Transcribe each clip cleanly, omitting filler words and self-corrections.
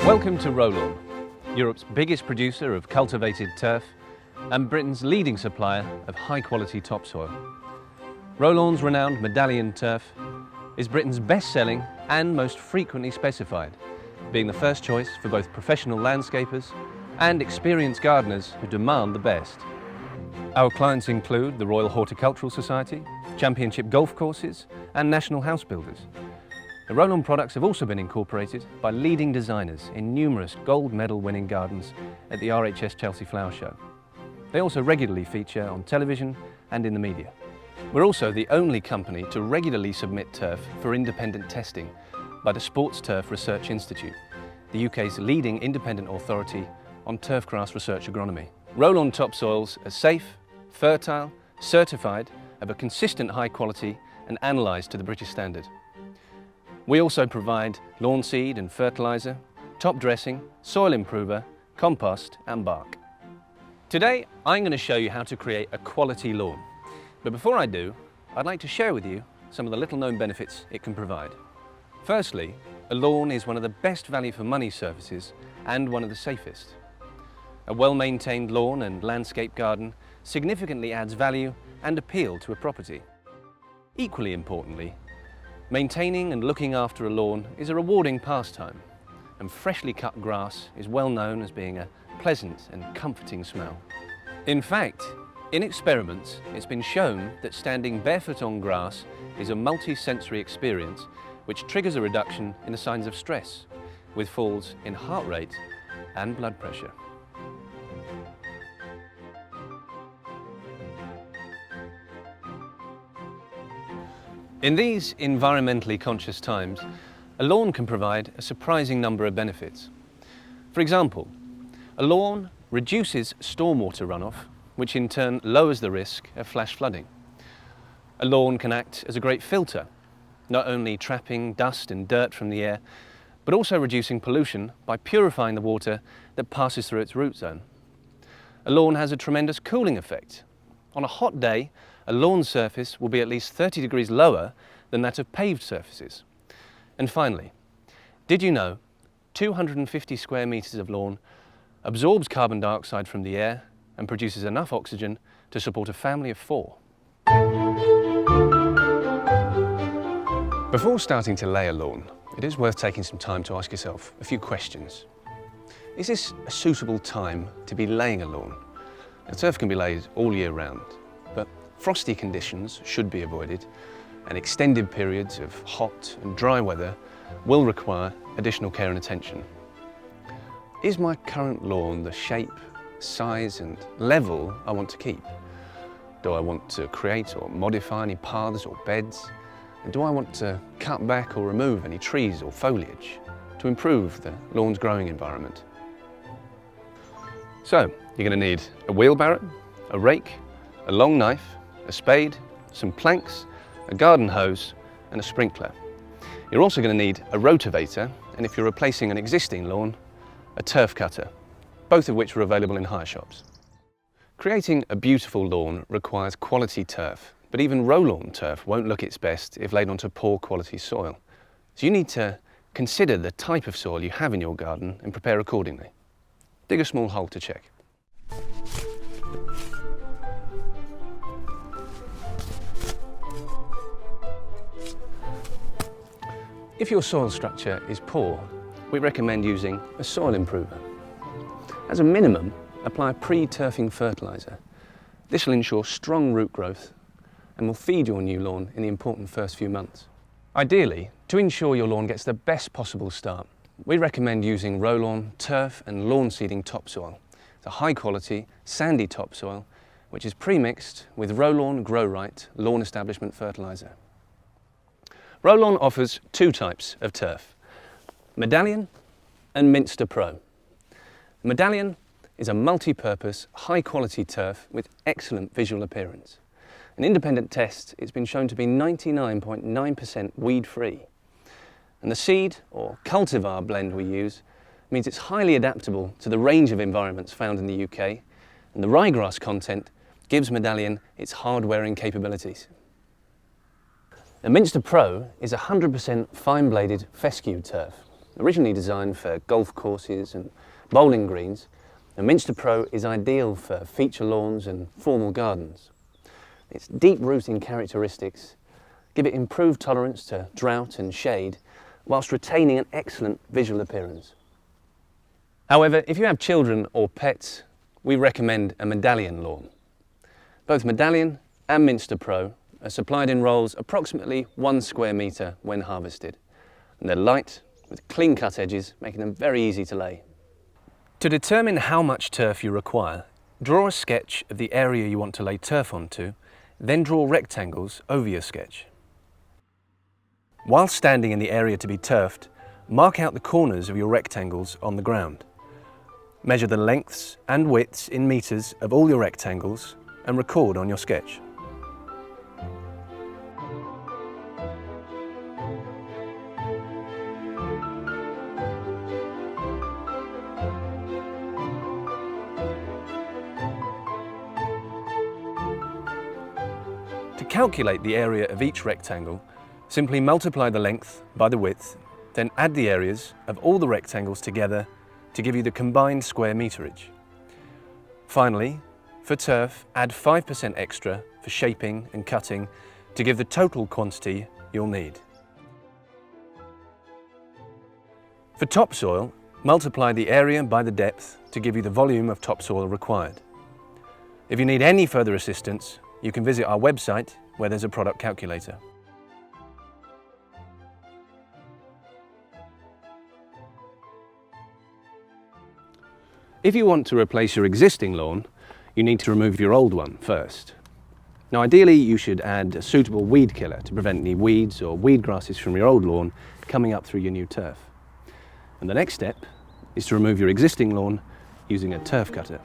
Welcome to Rolawn, Europe's biggest producer of cultivated turf and Britain's leading supplier of high-quality topsoil. Rolawn's renowned medallion turf is Britain's best-selling and most frequently specified, being the first choice for both professional landscapers and experienced gardeners who demand the best. Our clients include the Royal Horticultural Society, championship golf courses and national house builders. The Rolawn products have also been incorporated by leading designers in numerous gold medal winning gardens at the RHS Chelsea Flower Show. They also regularly feature on television and in the media. We're also the only company to regularly submit turf for independent testing by the Sports Turf Research Institute, the UK's leading independent authority on turfgrass research agronomy. Rolawn topsoils are safe, fertile, certified, of a consistent high quality and analysed to the British standard. We also provide lawn seed and fertilizer, top dressing, soil improver, compost and bark. Today I'm going to show you how to create a quality lawn. But before I do, I'd like to share with you some of the little known benefits it can provide. Firstly, a lawn is one of the best value for money services and one of the safest. A well-maintained lawn and landscape garden significantly adds value and appeal to a property. Equally importantly, maintaining and looking after a lawn is a rewarding pastime, and freshly cut grass is well known as being a pleasant and comforting smell. In fact, in experiments, it's been shown that standing barefoot on grass is a multi-sensory experience which triggers a reduction in the signs of stress, with falls in heart rate and blood pressure. In these environmentally conscious times, a lawn can provide a surprising number of benefits. For example, a lawn reduces stormwater runoff, which in turn lowers the risk of flash flooding. A lawn can act as a great filter, not only trapping dust and dirt from the air, but also reducing pollution by purifying the water that passes through its root zone. A lawn has a tremendous cooling effect. On a hot day, a lawn surface will be at least 30 degrees lower than that of paved surfaces. And finally, did you know 250 square metres of lawn absorbs carbon dioxide from the air and produces enough oxygen to support a family of 4? Before starting to lay a lawn, it is worth taking some time to ask yourself a few questions. Is this a suitable time to be laying a lawn? The turf can be laid all year round, but frosty conditions should be avoided, and extended periods of hot and dry weather will require additional care and attention. Is my current lawn the shape, size and level I want to keep? Do I want to create or modify any paths or beds? And do I want to cut back or remove any trees or foliage to improve the lawn's growing environment? So, you're going to need a wheelbarrow, a rake, a long knife, a spade, some planks, a garden hose and a sprinkler. You're also going to need a rotavator, and if you're replacing an existing lawn, a turf cutter, both of which are available in hire shops. Creating a beautiful lawn requires quality turf, but even Rolawn turf won't look its best if laid onto poor quality soil. So you need to consider the type of soil you have in your garden and prepare accordingly. Dig a small hole to check. If your soil structure is poor, we recommend using a soil improver. As a minimum, apply a pre-turfing fertilizer. This will ensure strong root growth and will feed your new lawn in the important first few months. Ideally, to ensure your lawn gets the best possible start, we recommend using Rolawn turf and lawn seeding topsoil. It's a high quality, sandy topsoil, which is pre-mixed with Rolawn Grow Right lawn establishment fertilizer. Rolawn offers two types of turf, Medallion and Minster Pro. Medallion is a multi-purpose, high-quality turf with excellent visual appearance. In independent tests, it's been shown to be 99.9% weed-free. And the seed, or cultivar blend we use, means it's highly adaptable to the range of environments found in the UK, and the ryegrass content gives Medallion its hard-wearing capabilities. The Minster Pro is 100% fine-bladed fescue turf. Originally designed for golf courses and bowling greens, the Minster Pro is ideal for feature lawns and formal gardens. Its deep rooting characteristics give it improved tolerance to drought and shade, whilst retaining an excellent visual appearance. However, if you have children or pets, we recommend a medallion lawn. Both Medallion and Minster Pro are supplied in rolls approximately 1 square metre when harvested, and they're light with clean cut edges, making them very easy to lay. To determine how much turf you require, draw a sketch of the area you want to lay turf onto, then draw rectangles over your sketch. While standing in the area to be turfed, mark out the corners of your rectangles on the ground. Measure the lengths and widths in metres of all your rectangles and record on your sketch. To calculate the area of each rectangle, simply multiply the length by the width, then add the areas of all the rectangles together to give you the combined square meterage. Finally, for turf, add 5% extra for shaping and cutting to give the total quantity you'll need. For topsoil, multiply the area by the depth to give you the volume of topsoil required. If you need any further assistance, you can visit our website where there's a product calculator. If you want to replace your existing lawn, you need to remove your old one first. Now ideally you should add a suitable weed killer to prevent any weeds or weed grasses from your old lawn coming up through your new turf. And the next step is to remove your existing lawn using a turf cutter.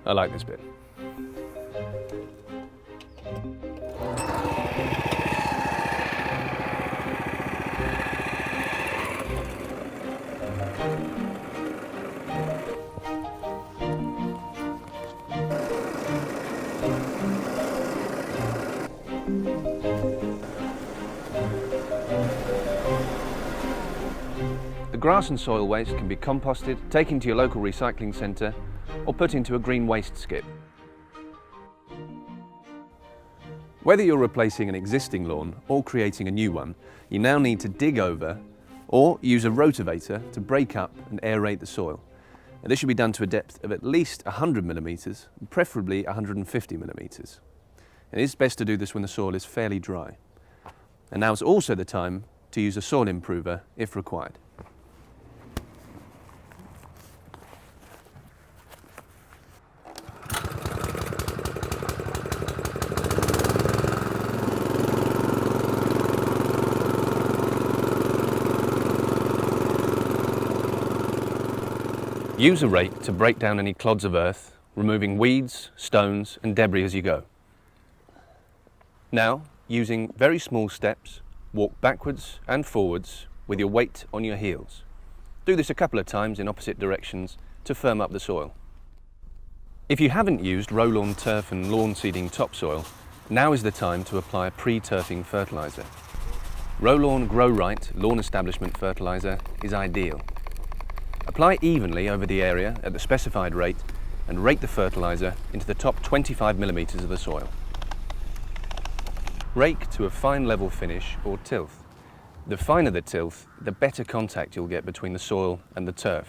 I like this bit. The grass and soil waste can be composted, taken to your local recycling centre, or put into a green waste skip. Whether you're replacing an existing lawn or creating a new one, you now need to dig over or use a rotavator to break up and aerate the soil. And this should be done to a depth of at least 100 millimetres, preferably 150 millimetres. It is best to do this when the soil is fairly dry. And now is also the time to use a soil improver if required. Use a rake to break down any clods of earth, removing weeds, stones and debris as you go. Now, using very small steps, walk backwards and forwards with your weight on your heels. Do this a couple of times in opposite directions to firm up the soil. If you haven't used Rolawn turf and lawn seeding topsoil, now is the time to apply a pre-turfing fertilizer. Rolawn Grow Right Lawn Establishment Fertilizer is ideal. Apply evenly over the area at the specified rate and rake the fertilizer into the top 25 millimetres of the soil. Rake to a fine level finish or tilth. The finer the tilth, the better contact you'll get between the soil and the turf,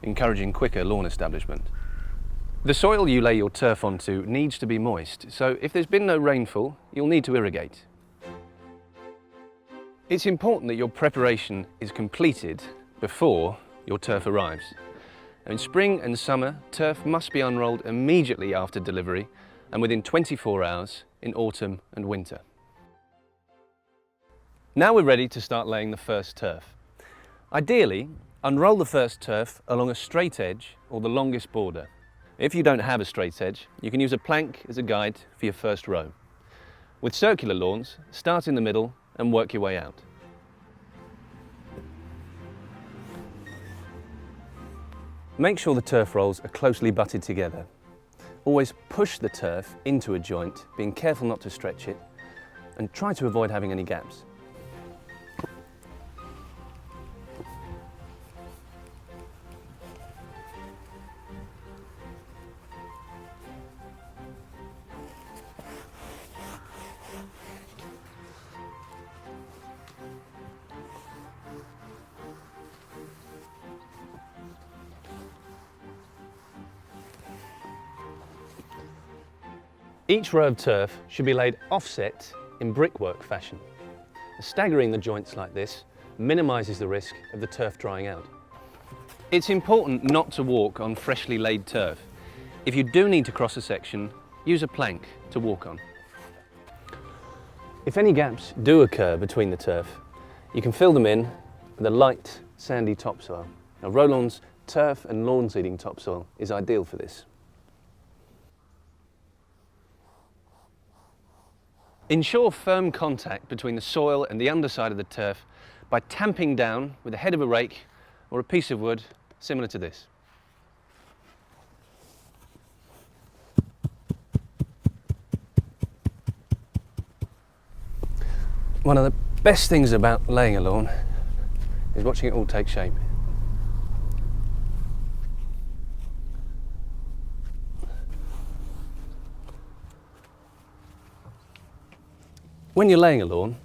encouraging quicker lawn establishment. The soil you lay your turf onto needs to be moist, so if there's been no rainfall, you'll need to irrigate. It's important that your preparation is completed before your turf arrives. In spring and summer, turf must be unrolled immediately after delivery and within 24 hours in autumn and winter. Now we're ready to start laying the first turf. Ideally, unroll the first turf along a straight edge or the longest border. If you don't have a straight edge, you can use a plank as a guide for your first row. With circular lawns, start in the middle and work your way out. Make sure the turf rolls are closely butted together. Always push the turf into a joint, being careful not to stretch it, and try to avoid having any gaps. Each row of turf should be laid offset in brickwork fashion. Staggering the joints like this minimises the risk of the turf drying out. It's important not to walk on freshly laid turf. If you do need to cross a section, use a plank to walk on. If any gaps do occur between the turf, you can fill them in with a light, sandy topsoil. Now, Rolawn's turf and lawn seeding topsoil is ideal for this. Ensure firm contact between the soil and the underside of the turf by tamping down with the head of a rake or a piece of wood similar to this. One of the best things about laying a lawn is watching it all take shape. When you're laying a lawn,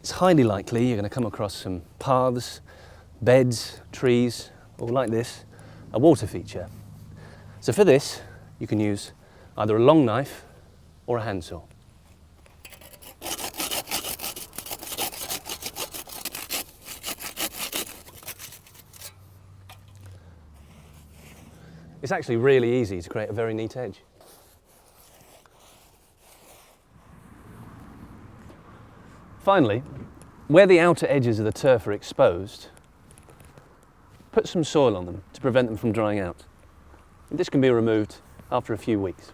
it's highly likely you're going to come across some paths, beds, trees, or like this, a water feature. So for this, you can use either a long knife or a handsaw. It's actually really easy to create a very neat edge. Finally, where the outer edges of the turf are exposed, put some soil on them to prevent them from drying out. This can be removed after a few weeks.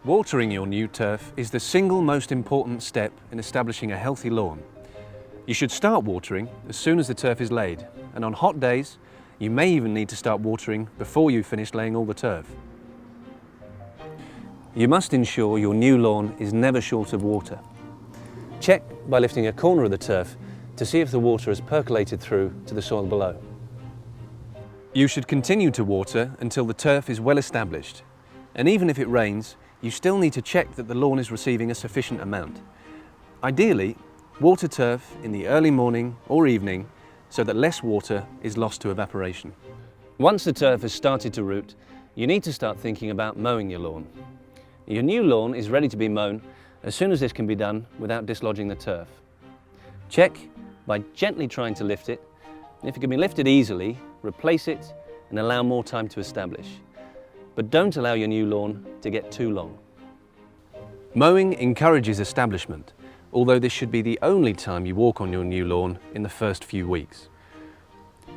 Watering your new turf is the single most important step in establishing a healthy lawn. You should start watering as soon as the turf is laid, and on hot days, you may even need to start watering before you've finished laying all the turf. You must ensure your new lawn is never short of water. Check by lifting a corner of the turf to see if the water has percolated through to the soil below. You should continue to water until the turf is well established, and even if it rains, you still need to check that the lawn is receiving a sufficient amount. Ideally, water turf in the early morning or evening so that less water is lost to evaporation. Once the turf has started to root, you need to start thinking about mowing your lawn. Your new lawn is ready to be mown as soon as this can be done without dislodging the turf. Check by gently trying to lift it. If it can be lifted easily, replace it and allow more time to establish. But don't allow your new lawn to get too long. Mowing encourages establishment, although this should be the only time you walk on your new lawn in the first few weeks.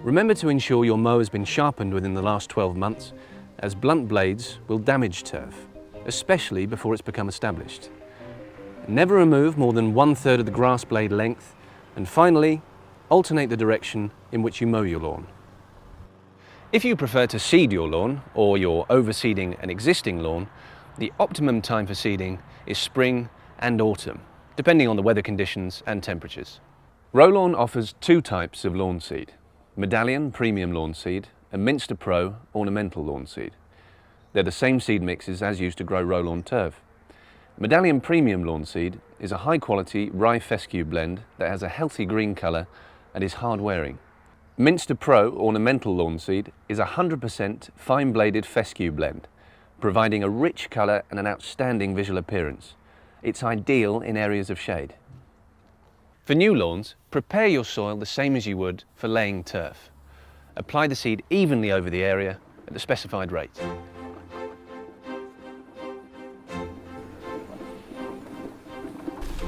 Remember to ensure your mower has been sharpened within the last 12 months, as blunt blades will damage turf, especially before it's become established. Never remove more than 1/3 of the grass blade length, and finally, alternate the direction in which you mow your lawn. If you prefer to seed your lawn, or you're overseeding an existing lawn, the optimum time for seeding is spring and autumn, depending on the weather conditions and temperatures. Rolawn offers two types of lawn seed: Medallion Premium Lawn Seed and Minster Pro Ornamental Lawn Seed. They're the same seed mixes as used to grow Rolawn turf. Medallion Premium Lawn Seed is a high-quality rye fescue blend that has a healthy green colour and is hard-wearing. Minster Pro Ornamental Lawn Seed is a 100% fine-bladed fescue blend, providing a rich colour and an outstanding visual appearance. It's ideal in areas of shade. For new lawns, prepare your soil the same as you would for laying turf. Apply the seed evenly over the area at the specified rate.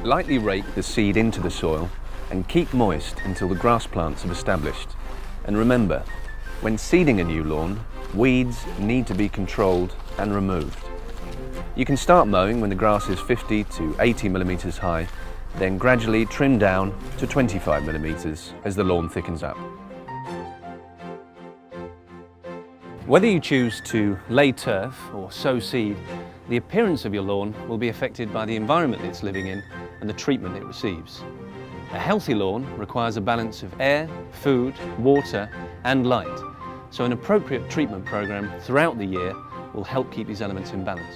Lightly rake the seed into the soil and keep moist until the grass plants have established. And remember, when seeding a new lawn, weeds need to be controlled and removed. You can start mowing when the grass is 50 to 80 millimetres high, then gradually trim down to 25 millimetres as the lawn thickens up. Whether you choose to lay turf or sow seed, the appearance of your lawn will be affected by the environment it's living in and the treatment it receives. A healthy lawn requires a balance of air, food, water and light, so an appropriate treatment program throughout the year will help keep these elements in balance.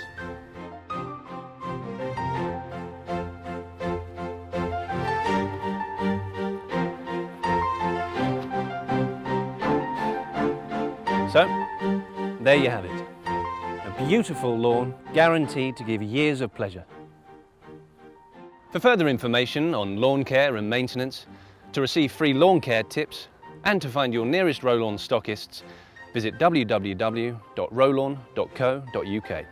So, there you have it. A beautiful lawn guaranteed to give years of pleasure. For further information on lawn care and maintenance, to receive free lawn care tips and to find your nearest Rolawn stockists, visit www.rolawn.co.uk.